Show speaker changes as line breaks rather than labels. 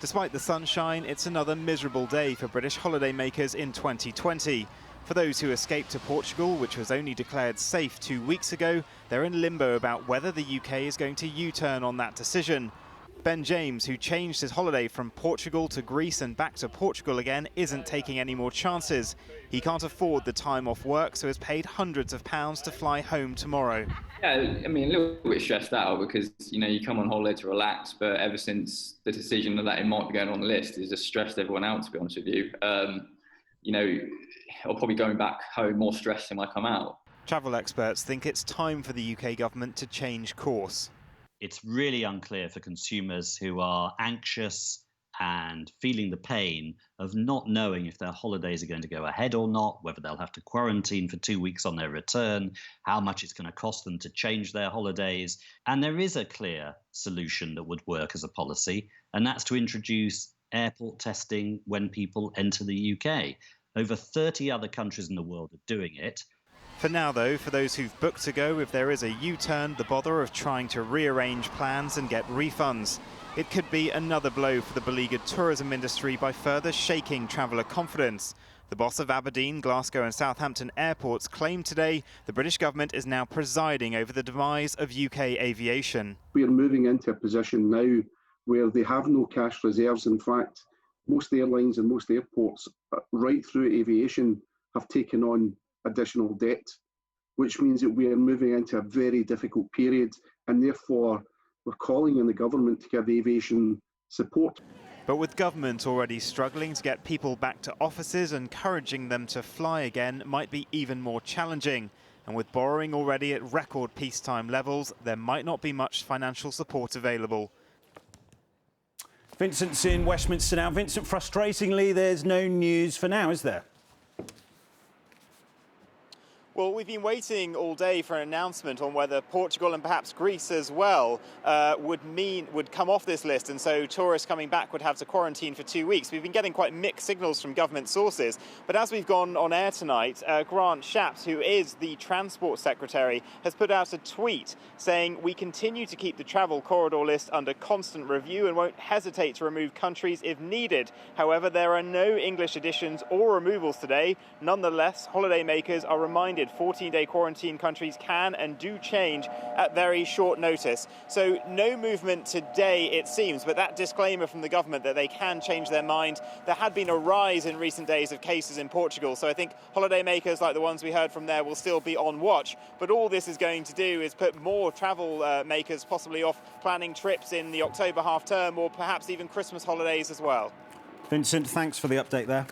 Despite the sunshine, it's another miserable day for British holidaymakers in 2020. For those who escaped to Portugal, which was only declared safe 2 weeks ago, they're in limbo about whether the UK is going to U-turn on that decision. Ben James, who changed his holiday from Portugal to Greece and back to Portugal again, isn't taking any more chances. He can't afford the time off work, so has paid hundreds of pounds to fly home tomorrow.
Yeah, I mean, a little bit stressed out because, you come on holiday to relax, but ever since the decision that it might be going on the list, it's just stressed everyone out, to be honest with you. I'll probably going back home more stressed than when I come out.
Travel experts think it's time for the UK government to change course.
It's really unclear for consumers who are anxious and feeling the pain of not knowing if their holidays are going to go ahead or not, whether they'll have to quarantine for 2 weeks on their return, how much it's going to cost them to change their holidays. And there is a clear solution that would work as a policy, and that's to introduce airport testing when people enter the UK. Over 30 other countries in the world are doing it.
For now, though, for those who've booked to go, if there is a U-turn, the bother of trying to rearrange plans and get refunds. It could be another blow for the beleaguered tourism industry by further shaking traveller confidence. The boss of Aberdeen, Glasgow and Southampton airports claimed today the British government is now presiding over the demise of UK aviation.
We are moving into a position now where they have no cash reserves. In fact, most airlines and most airports, right through aviation, have taken on additional debt, which means that we are moving into a very difficult period, and therefore we're calling on the government to give aviation support.
But with government already struggling to get people back to offices, encouraging them to fly again might be even more challenging. And with borrowing already at record peacetime levels, there might not be much financial support available.
Vincent's in Westminster now. Vincent, frustratingly, there's no news for now, is there?
Well, we've been waiting all day for an announcement on whether Portugal and perhaps Greece as well would come off this list, and so tourists coming back would have to quarantine for 2 weeks. We've been getting quite mixed signals from government sources, but as we've gone on air tonight, Grant Shapps, who is the Transport Secretary, has put out a tweet saying we continue to keep the travel corridor list under constant review and won't hesitate to remove countries if needed. However, there are no English additions or removals today. Nonetheless, holidaymakers are reminded 14-day quarantine countries can and do change at very short notice. So no movement today, it seems, but that disclaimer from the government that they can change their mind. There had been a rise in recent days of cases in Portugal, so I think holidaymakers like the ones we heard from there will still be on watch. But all this is going to do is put more travel makers possibly off planning trips in the October half term or perhaps even Christmas holidays as well.
Vincent, thanks for the update there.